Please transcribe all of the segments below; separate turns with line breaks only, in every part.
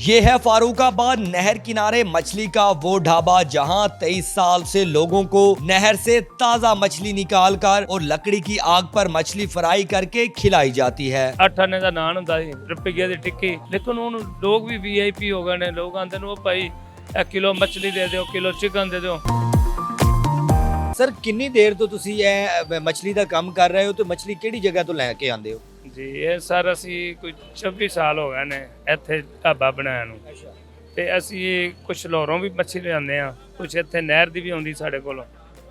ये है फारूकाबाद नहर किनारे मछली का वो ढाबा जहां 23 साल से लोगों को नहर से ताजा मछली निकाल कर और लकड़ी की आग पर मछली फ्राई करके खिलाई जाती है।
8 ਆਨੇ ਦਾ ਨਾਨ ਹੁੰਦਾ ਸੀ, ਰੁਪਈਏ ਦੀ ਟਿੱਕੀ। ਲੇਕਿਨ ਹੁਣ ਲੋਕ ਵੀ ਵੀਆਈਪੀ ਹੋ ਗਏ ਨੇ। ਲੋਕ ਆਂਦੇ ਨੇ ਉਹ ਭਾਈ ਇੱਕ ਕਿਲੋ ਮੱਛਲੀ ਦੇ ਦਿਓ, ਕਿਲੋ ਚਿਕਨ ਦੇ ਦਿਓ।
ਸਰ ਕਿੰਨੀ ਦੇਰ ਤੋਂ ਤੁਸੀਂ ਇਹ ਮਛਲੀ ਦਾ ਕੰਮ ਕਰ ਰਹੇ ਹੋ ਤੇ ਮਛਲੀ ਕਿਹੜੀ ਜਗ੍ਹਾ ਤੋਂ ਲੈ ਕੇ ਆਉਂਦੇ ਹੋ?
ਜੀ ਇਹ ਸਰ ਅਸੀਂ ਕੋਈ 26 ਸਾਲ ਹੋ ਗਏ ਨੇ ਇੱਥੇ ਢਾਬਾ ਬਣਾਇਆ ਨੂੰ। ਤੇ ਅਸੀਂ ਕੁਝ ਲਾਹੌਰੋਂ ਵੀ ਮੱਛੀ ਲਿਆਉਂਦੇ ਆ, ਕੁਝ ਇੱਥੇ ਨਹਿਰ ਦੀ ਵੀ ਆਉਂਦੀ ਸਾਡੇ ਕੋਲ,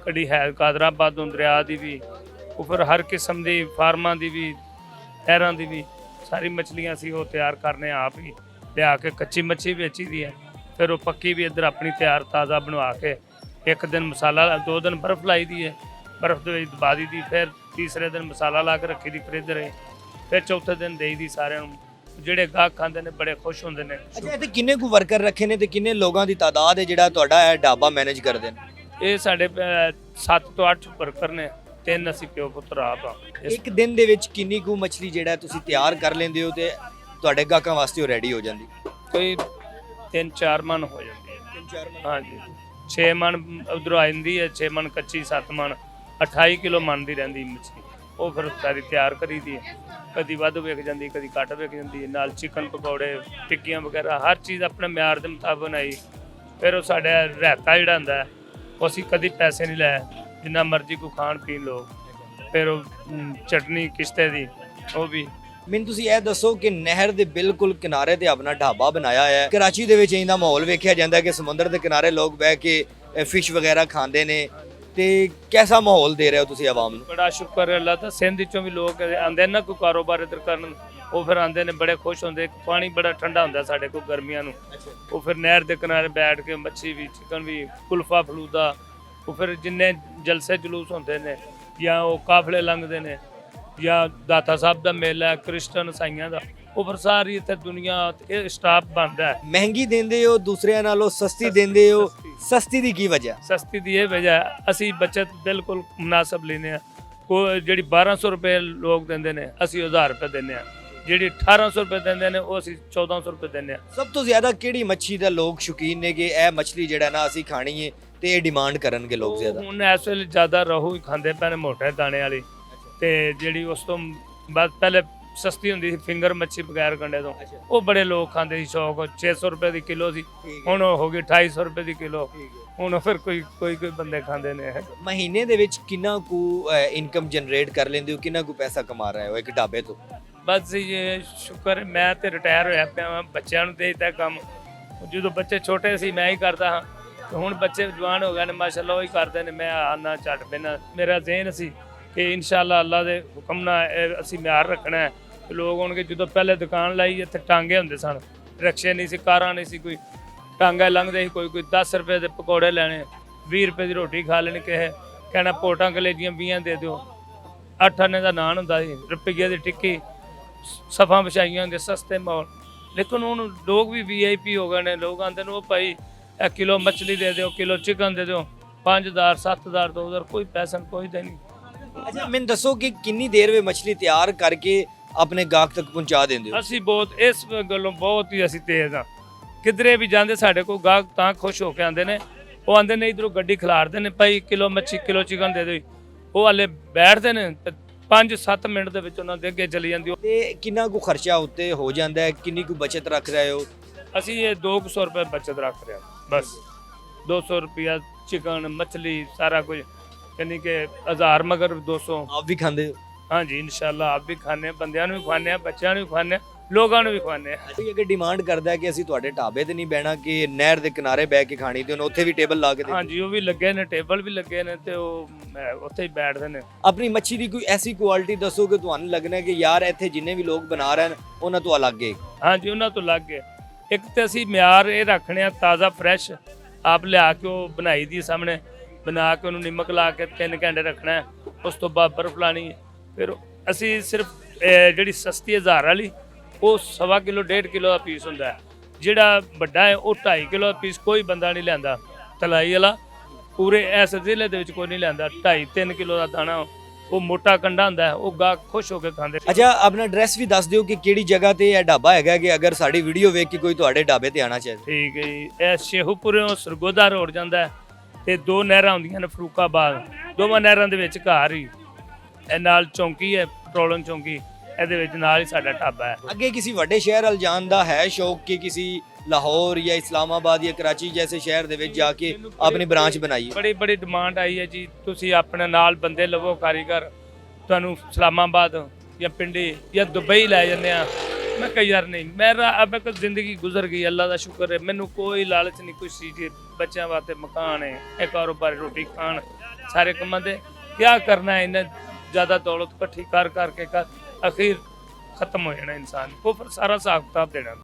ਕਦੀ ਹੈ ਕਾਦਰਾਬਾਦ ਤੋਂ ਦਰਿਆ ਦੀ ਵੀ, ਉਹ ਫਿਰ ਹਰ ਕਿਸਮ ਦੀ ਫਾਰਮਾਂ ਦੀ ਵੀ, ਨਹਿਰਾਂ ਦੀ ਵੀ ਸਾਰੀ ਮੱਛਲੀਆਂ ਅਸੀਂ ਉਹ ਤਿਆਰ ਕਰਨੇ ਆਪ ਹੀ ਲਿਆ ਕੇ। ਕੱਚੀ ਮੱਛੀ ਵੇਚੀ ਦੀ ਹੈ, ਫਿਰ ਉਹ ਪੱਕੀ ਵੀ ਇੱਧਰ ਆਪਣੀ ਤਿਆਰ ਤਾਜ਼ਾ ਬਣਵਾ ਕੇ ਇੱਕ ਦਿਨ ਮਸਾਲਾ, 2 ਦਿਨ ਬਰਫ਼ ਲਾਈ ਦੀ ਹੈ, ਬਰਫ਼ ਦੇ ਵਿੱਚ ਦਬਾ ਦੀ ਦੀ, ਫਿਰ ਤੀਸਰੇ ਦਿਨ ਮਸਾਲਾ ਲਾ ਕੇ ਰੱਖੀ ਦੀ ਫਰਿੱਜ ਰਹੇ, ਫਿਰ ਚੌਥੇ ਦਿਨ ਦੇਈ ਦੀ ਸਾਰਿਆਂ ਨੂੰ। ਜਿਹੜੇ ਗਾਹਕ ਖਾਂਦੇ ਨੇ ਬੜੇ ਖੁਸ਼ ਹੁੰਦੇ ਨੇ।
ਅੱਛਾ, ਇੱਥੇ ਕਿੰਨੇ ਕੁ ਵਰਕਰ ਰੱਖੇ ਨੇ ਤੇ ਕਿੰਨੇ ਲੋਕਾਂ ਦੀ ਤਾਦਾਦ ਹੈ ਜਿਹੜਾ ਤੁਹਾਡਾ ਇਹ ਢਾਬਾ ਮੈਨੇਜ ਕਰਦੇ ਨੇ?
ਇਹ ਸਾਡੇ 7 ਤੋਂ 8 ਵਰਕਰ ਨੇ, 3 ਅਸੀਂ ਪਿਓ ਪੁੱਤਰ ਆਪ ਆ।
ਇੱਕ ਦਿਨ ਦੇ ਵਿੱਚ ਕਿੰਨੀ ਕੁ ਮਛਲੀ ਜਿਹੜਾ ਤੁਸੀਂ ਤਿਆਰ ਕਰ ਲੈਂਦੇ ਹੋ ਤੇ ਤੁਹਾਡੇ ਗਾਹਕਾਂ ਵਾਸਤੇ ਉਹ ਰੈਡੀ ਹੋ ਜਾਂਦੀ?
ਕੋਈ 3-4 ਮਣ ਹੋ ਜਾਂਦੀ ਹੈ।
3-4 ਮਣ?
ਹਾਂਜੀ, 6 ਮਣ ਉਧਰੋਂ ਆ ਜਾਂਦੀ ਹੈ, 6 ਮਣ ਕੱਚੀ, 7 ਮਣ, 28 ਕਿਲੋ ਮਣ ਦੀ ਰਹਿੰਦੀ ਮਛਲੀ। ਉਹ ਫਿਰ ਸਾਰੀ ਤਿਆਰ ਕਰੀ ਦੀ ਹੈ, ਕਦੀ ਵੱਧ ਵਿਕ ਜਾਂਦੀ, ਕਦੀ ਘੱਟ ਵਿਕ ਜਾਂਦੀ ਹੈ। ਨਾਲ ਚਿਕਨ ਪਕੌੜੇ, ਟਿੱਕੀਆਂ ਵਗੈਰਾ ਹਰ ਚੀਜ਼ ਆਪਣੇ ਮਿਆਰ ਦੇ ਮੁਤਾਬਕ ਬਣਾਈ। ਫਿਰ ਉਹ ਸਾਡਾ ਰਾਇਤਾ ਜਿਹੜਾ ਹੁੰਦਾ ਹੈ ਉਹ ਅਸੀਂ ਕਦੀ ਪੈਸੇ ਨਹੀਂ ਲਏ, ਜਿੰਨਾ ਮਰਜ਼ੀ ਕੋਈ ਖਾਣ ਪੀਣ ਲੋ। ਫਿਰ ਉਹ ਚਟਨੀ ਕਿਸ਼ਤੇ ਦੀ ਉਹ ਵੀ।
ਮੈਨੂੰ ਤੁਸੀਂ ਇਹ ਦੱਸੋ ਕਿ ਨਹਿਰ ਦੇ ਬਿਲਕੁਲ ਕਿਨਾਰੇ ਤੇ ਆਪਣਾ ਢਾਬਾ ਬਣਾਇਆ ਹੈ। ਕਰਾਚੀ ਦੇ ਵਿੱਚ ਇਹਦਾ ਮਾਹੌਲ ਵੇਖਿਆ ਜਾਂਦਾ ਕਿ ਸਮੁੰਦਰ ਦੇ ਕਿਨਾਰੇ ਲੋਕ ਬਹਿ ਕੇ ਫਿਸ਼ ਵਗੈਰਾ ਖਾਂਦੇ ਨੇ, ਤੇ ਕਿਹਦਾ ਮਾਹੌਲ ਦੇ ਰਹੇ ਹੋ ਤੁਸੀਂ ਆਵਾਮ ਨੂੰ?
ਬੜਾ ਸ਼ੁਕਰ ਹੈ ਅੱਲਾ ਦਾ। ਸਿੰਧ ਵਿੱਚੋਂ ਵੀ ਲੋਕ ਆਉਂਦੇ ਨਾ ਕੋਈ ਕਾਰੋਬਾਰ ਇੱਧਰ ਕਰਨ, ਉਹ ਫਿਰ ਆਉਂਦੇ ਨੇ, ਬੜੇ ਖੁਸ਼ ਹੁੰਦੇ। ਪਾਣੀ ਬੜਾ ਠੰਡਾ ਹੁੰਦਾ ਸਾਡੇ ਕੋਲ ਗਰਮੀਆਂ ਨੂੰ, ਉਹ ਫਿਰ ਨਹਿਰ ਦੇ ਕਿਨਾਰੇ ਬੈਠ ਕੇ ਮੱਛੀ ਵੀ, ਚਿਕਨ ਵੀ, ਕੁਲਫਾ ਫਲੂਦਾ, ਉਹ ਫਿਰ ਜਿੰਨੇ ਜਲਸੇ ਜਲੂਸ ਹੁੰਦੇ ਨੇ ਜਾਂ ਉਹ ਕਾਫਲੇ ਲੰਘਦੇ ਨੇ ਜਾਂ ਦਾਤਾ ਸਾਹਿਬ ਦਾ ਮੇਲਾ, ਕ੍ਰਿਸਚਨ ਇਸਾਈਆਂ ਦਾ, ਉਹ ਫਿਰ ਸਾਰੀ ਇੱਥੇ ਦੁਨੀਆ ਇਹ ਸਟਾਫ ਬਣਦਾ ਹੈ।
ਮਹਿੰਗੀ ਦਿੰਦੇ ਹੋ, ਦੂਸਰਿਆਂ ਨਾਲੋਂ ਸਸਤੀ ਦਿੰਦੇ ਹੋ, ਸਸਤੀ ਦੀ ਕੀ ਵਜ੍ਹਾ?
ਸਸਤੀ ਦੀ ਇਹ ਵਜ੍ਹਾ ਅਸੀਂ ਬੱਚਤ ਬਿਲਕੁਲ ਮੁਨਾਸਬ ਲੈਂਦੇ ਹਾਂ। ਕੋਈ ਜਿਹੜੀ 1200 ਰੁਪਏ ਲੋਕ ਦਿੰਦੇ ਨੇ ਅਸੀਂ 1000 ਰੁਪਏ ਦਿੰਦੇ ਹਾਂ, ਜਿਹੜੀ 1800 ਰੁਪਏ ਦਿੰਦੇ ਨੇ ਉਹ ਅਸੀਂ 1400 ਰੁਪਏ ਦਿੰਦੇ ਹਾਂ।
ਸਭ ਤੋਂ ਜ਼ਿਆਦਾ ਕਿਹੜੀ ਮੱਛੀ ਦਾ ਲੋਕ ਸ਼ੌਕੀਨ ਨੇ ਕਿ ਇਹ ਮੱਛਲੀ ਜਿਹੜਾ ਨਾ ਅਸੀਂ ਖਾਣੀ ਹੈ ਤੇ ਇਹ ਡਿਮਾਂਡ ਕਰਨਗੇ ਲੋਕ ਜ਼ਿਆਦਾ?
ਹੁਣ ਇਸ ਵੇਲੇ ਜ਼ਿਆਦਾ ਰਹੂ ਹੀ ਖਾਂਦੇ ਪਏ ਨੇ, ਮੋਟੇ ਦਾਣੇ ਵਾਲੀ। ਤੇ ਜਿਹੜੀ ਉਸ ਤੋਂ ਬਾਅਦ ਪਹਿਲੇ ਸਸਤੀ ਹੁੰਦੀ ਸੀ ਫਿੰਗਰ ਮੱਛੀ ਬਗੈਰ ਕੰਡੇ ਤੋਂ, ਉਹ ਬੜੇ ਲੋਕ ਖਾਂਦੇ ਸੀ ਸ਼ੌਕ। 600 ਰੁਪਏ ਦੀ ਕਿਲੋ ਸੀ, ਹੁਣ ਉਹ ਹੋ ਗਈ 250 ਰੁਪਏ ਦੀ ਕਿਲੋ। ਹੁਣ ਫਿਰ ਕੋਈ ਬੰਦੇ ਖਾਂਦੇ ਨੇ।
ਮਹੀਨੇ ਦੇ ਵਿੱਚ ਕਿੰਨਾ ਕੁ ਇਨਕਮ ਜਨਰੇਟ ਕਰ ਲੈਂਦੇ ਹੋ, ਕਿੰਨਾ ਕੁ ਪੈਸਾ ਕਮਾ ਰਹੇ ਹੋ ਇੱਕ ਢਾਬੇ ਤੋਂ?
ਬਸ ਇਹ ਸ਼ੁਕਰ ਹੈ, ਮੈਂ ਤੇ ਰਿਟਾਇਰ ਹੋਇਆ ਪਿਆ ਵਾਂ, ਬੱਚਿਆਂ ਨੂੰ ਦੇ ਦਿੱਤਾ ਕੰਮ। ਜਦੋਂ ਬੱਚੇ ਛੋਟੇ ਸੀ ਮੈਂ ਹੀ ਕਰਦਾ ਹਾਂ, ਤੇ ਹੁਣ ਬੱਚੇ ਜਵਾਨ ਹੋ ਗਏ ਨੇ ਮਾਸ਼ਾਅੱਲਾ, ਉਹ ਹੀ ਕਰਦੇ ਨੇ। ਮੈਂ ਆਨਾ ਝੱਟ ਪੈਣਾ। ਮੇਰਾ ਜ਼ਹਿਨ ਸੀ ਕਿ ਇਨਸ਼ਾਅੱਲਾ ਅੱਲਾ ਦੇ ਹੁਕਮ ਨਾਲ ਅਸੀਂ ਮਿਆਰ ਰੱਖਣਾ ਹੈ। ਲੋਕ ਹੋਣਗੇ, ਜਦੋਂ ਪਹਿਲੇ ਦੁਕਾਨ ਲਾਈ ਇੱਥੇ ਟਾਂਗੇ ਹੁੰਦੇ ਸਨ, ਰਕਸ਼ੇ ਨਹੀਂ ਸੀ, ਕਾਰਾਂ ਨਹੀਂ ਸੀ, ਕੋਈ ਟਾਂਗਾ ਲੰਘਦੇ ਸੀ, ਕੋਈ 10 ਰੁਪਏ ਦੇ ਪਕੌੜੇ ਲੈਣੇ, 20 ਰੁਪਏ ਦੀ ਰੋਟੀ ਖਾ ਲੈਣੀ। ਕਿਸੇ ਕਹਿਣਾ ਪੋਟਾਂ ਕਲੇਜੀਆਂ 20 ਦੇ ਦਿਓ। 8 ਆਨੇ ਦਾ ਨਾਨ ਹੁੰਦਾ ਸੀ, ਰੁਪਈਏ ਦੀ ਟਿੱਕੀ, ਸਫਾਂ ਵਿਛਾਈਆਂ ਹੁੰਦੇ, ਸਸਤੇ ਮਾਹੌਲ। ਲੇਕਿਨ ਹੁਣ ਲੋਕ ਵੀ ਵੀਆਈਪੀ ਹੋ ਗਏ ਨੇ। ਲੋਕ ਆਉਂਦੇ ਨੇ ਉਹ ਭਾਈ ਇੱਕ ਕਿਲੋ ਮੱਛਲੀ ਦੇ ਦਿਓ, ਕਿਲੋ ਚਿਕਨ ਦੇ ਦਿਓ, 5000 7000 2000, ਕੋਈ ਪੈਸਾ ਕੋਈ ਦੇ ਨਹੀਂ।
ਅੱਛਾ, ਮੈਨੂੰ ਦੱਸੋ ਕਿ ਕਿੰਨੀ ਦੇਰ ਵਿੱਚ ਮੱਛਲੀ ਤਿਆਰ ਕਰਕੇ ਆਪਣੇ ਗਾਹਕ ਤੱਕ ਪਹੁੰਚਾ ਦਿੰਦੇ ਹੋ?
ਅਸੀਂ ਬਹੁਤ ਇਸ ਗੱਲੋਂ ਬਹੁਤ ਹੀ ਅਸੀਂ ਤੇਜ਼ ਹਾਂ। ਕਿਧਰੇ ਵੀ ਜਾਂਦੇ ਸਾਡੇ ਕੋਲ ਗਾਹਕ ਤਾਂ ਖੁਸ਼ ਹੋ ਕੇ ਆਉਂਦੇ ਨੇ। ਉਹ ਆਉਂਦੇ ਨੇ ਇੱਧਰੋਂ ਗੱਡੀ ਖਿਲਾਰਦੇ ਨੇ, ਭਾਈ ਕਿਲੋ ਮੱਛੀ, ਕਿਲੋ ਚਿਕਨ ਦੇ ਦਿਓ। ਉਹ ਹਾਲੇ ਬੈਠਦੇ ਨੇ ਤੇ 5-7 ਮਿੰਟ ਦੇ ਵਿੱਚ ਉਹਨਾਂ ਦੇ ਅੱਗੇ ਚਲੀ ਜਾਂਦੀ।
ਤੇ ਕਿੰਨਾ ਕੁ ਖਰਚਾ ਉੱਤੇ ਹੋ ਜਾਂਦਾ ਹੈ, ਕਿੰਨੀ ਕੁ ਬਚਤ ਰੱਖ ਰਹੇ ਹੋ?
ਅਸੀਂ ਇਹ 200 ਰੁਪਏ ਬਚਤ ਰੱਖ ਰਹੇ ਹਾਂ ਬਸ। 200 ਰੁਪਇਆ ਚਿਕਨ, ਮੱਛਲੀ, ਸਾਰਾ ਕੁਝ, ਯਾਨੀ ਕਿ 1000 ਮਗਰ 200।
ਆਪ ਵੀ ਖਾਂਦੇ ਹੋ?
ਹਾਂਜੀ ਇਨਸ਼ਾਅੱਲਾ ਆਪ ਵੀ ਖਾਂਦੇ ਹਾਂ, ਬੰਦਿਆਂ ਨੂੰ ਵੀ ਖਵਾਉਂਦੇ ਹਾਂ, ਬੱਚਿਆਂ ਨੂੰ ਵੀ ਖਵਾਉਂਦੇ ਹਾਂ, ਲੋਕਾਂ ਨੂੰ ਵੀ ਖਵਾਉਂਦੇ ਹਾਂ।
ਕੋਈ ਅਗਰ ਡਿਮਾਂਡ ਕਰਦਾ ਹੈ ਕਿ ਅਸੀਂ ਤੁਹਾਡੇ ਢਾਬੇ ਤੇ ਨਹੀਂ ਬਹਿਣਾ, ਕਿ ਨਹਿਰ ਦੇ ਕਿਨਾਰੇ ਬਹਿ ਕੇ ਖਾਣੀ, ਤੇ ਉਹਨੂੰ ਉੱਥੇ ਵੀ ਟੇਬਲ ਲਾ ਕੇ ਦੇ?
ਹਾਂਜੀ, ਉਹ ਵੀ ਲੱਗੇ ਨੇ, ਟੇਬਲ ਵੀ ਲੱਗੇ ਨੇ, ਤੇ ਉਹ ਉੱਥੇ ਹੀ ਬੈਠਦੇ ਨੇ।
ਆਪਣੀ ਮੱਛੀ ਦੀ ਕੋਈ ਐਸੀ ਕੁਆਲਿਟੀ ਦੱਸੋ ਕਿ ਤੁਹਾਨੂੰ ਲੱਗਣਾ ਕਿ ਯਾਰ ਇੱਥੇ ਜਿੰਨੇ ਵੀ ਲੋਕ ਬਣਾ ਰਹੇ ਨੇ ਉਹਨਾਂ ਤੋਂ ਅਲੱਗ ਹੈ?
ਹਾਂਜੀ, ਉਹਨਾਂ ਤੋਂ ਅਲੱਗ ਹੈ। ਇੱਕ ਤੇ ਅਸੀਂ ਮਿਆਰ ਇਹ ਰੱਖਣੇ ਆ ਤਾਜ਼ਾ ਫਰੈਸ਼, ਆਪ ਲਿਆ ਕੇ ਉਹ ਬਣਾਈ ਦੀ ਸਾਹਮਣੇ, ਬਣਾ ਕੇ ਉਹਨੂੰ ਨਿਮਕ ਲਾ ਕੇ 3 ਘੰਟੇ ਰੱਖਣਾ ਹੈ। ਉਸ ਤੋਂ ਬਾਅਦ ਬਰਫ਼ ਲਾਣੀ ਹੈ। ਫਿਰ ਅਸੀਂ ਸਿਰਫ ਜਿਹੜੀ ਸਸਤੀ 1000 ਵਾਲੀ ਉਹ 1.25 ਕਿਲੋ 1.5 ਕਿਲੋ ਦਾ ਪੀਸ ਹੁੰਦਾ ਹੈ। ਜਿਹੜਾ ਵੱਡਾ ਹੈ ਉਹ 2.5 ਕਿਲੋ ਦਾ ਪੀਸ ਕੋਈ ਬੰਦਾ ਨਹੀਂ ਲੈਂਦਾ। ਤਲਾਈ ਵਾਲਾ ਪੂਰੇ ਇਸ ਜ਼ਿਲ੍ਹੇ ਦੇ ਵਿੱਚ ਕੋਈ ਨਹੀਂ ਲੈਂਦਾ। 2.5-3 ਕਿਲੋ ਦਾ ਦਾਣਾ ਉਹ ਮੋਟਾ ਕੰਡਾ ਹੁੰਦਾ ਹੈ, ਉਹ ਗਾਹਕ ਖੁਸ਼ ਹੋ ਕੇ ਖਾਂਦੇ।
ਅੱਛਾ, ਆਪਣਾ ਐਡਰੈਸ ਵੀ ਦੱਸ ਦਿਓ ਕਿ ਕਿਹੜੀ ਜਗ੍ਹਾ ਤੇ ਇਹ ਢਾਬਾ ਹੈਗਾ, ਕਿ ਅਗਰ ਸਾਡੀ ਵੀਡੀਓ ਵੇਖ ਕੇ ਕੋਈ ਤੁਹਾਡੇ ਢਾਬੇ ਤੇ ਆਣਾ ਚਾਹੇ।
ਠੀਕ ਹੈ ਜੀ, ਇਹ ਸ਼ੇਹੂਪੁਰੋਂ ਸਰਗੋਦਾ ਰੋਡ ਜਾਂਦਾ ਹੈ ਤੇ ਦੋ ਨਹਿਰਾਂ ਹੁੰਦੀਆਂ ਨੇ ਫਰੂਕਾਬਾਦ, ਦੋਵਾਂ ਨਹਿਰਾਂ ਦੇ ਵਿੱਚ ਘਰ ਹੀ ਇਹ ਨਾਲ ਚੌਂਕੀ ਹੈ, ਪੈਟਰੋਲਿੰਗ ਚੌਂਕੀ, ਇਹਦੇ ਵਿੱਚ ਨਾਲ ਹੀ ਸਾਡਾ ਢਾਬਾ ਹੈ।
ਅੱਗੇ ਕਿਸੇ ਵੱਡੇ ਸ਼ਹਿਰ ਵੱਲ ਜਾਣ ਦਾ ਹੈ ਸ਼ੌਕ ਕਿ ਕਿਸੇ ਲਾਹੌਰ ਜਾਂ ਇਸਲਾਮਾਬਾਦ ਜਾਂ ਕਰਾਚੀ ਜੈਸੇ ਸ਼ਹਿਰ ਦੇ ਵਿੱਚ ਜਾ ਕੇ ਆਪਣੀ ਬ੍ਰਾਂਚ ਬਣਾਈਏ?
ਬੜੀ ਬੜੀ ਡਿਮਾਂਡ ਆਈ ਹੈ ਜੀ, ਤੁਸੀਂ ਆਪਣੇ ਨਾਲ ਬੰਦੇ ਲਵੋ ਕਾਰੀਗਰ, ਤੁਹਾਨੂੰ ਇਸਲਾਮਾਬਾਦ ਜਾਂ ਪਿੰਡੀ ਜਾਂ ਦੁਬਈ ਲੈ ਜਾਂਦੇ ਆ। ਮੈਂ ਕਿਹਾ ਯਾਰ ਨਹੀਂ, ਮੇਰਾ ਅਬ ਤੱਕ ਜ਼ਿੰਦਗੀ ਗੁਜ਼ਰ ਗਈ, ਅੱਲਾ ਦਾ ਸ਼ੁਕਰ ਹੈ, ਮੈਨੂੰ ਕੋਈ ਲਾਲਚ ਨਹੀਂ, ਕੁਛ ਚੀਜ਼, ਬੱਚਿਆਂ ਵਾਸਤੇ ਮਕਾਨ ਹੈ, ਇਹ ਕਾਰੋਬਾਰ, ਰੋਟੀ ਖਾਣ, ਸਾਰੇ ਕੰਮਾਂ ਦੇ ਕਿਆ ਕਰਨਾ ਹੈ, ਇੰਨਾ ਜ਼ਿਆਦਾ ਦੌਲਤ ਇਕੱਠੀ ਕਰ ਕਰਕੇ ਅਖੀਰ ਖਤਮ ਹੋ ਜਾਣਾ ਇਨਸਾਨ, ਉਹ ਫਿਰ ਸਾਰਾ ਹਿਸਾਬ ਕਿਤਾਬ ਦੇਣਾ।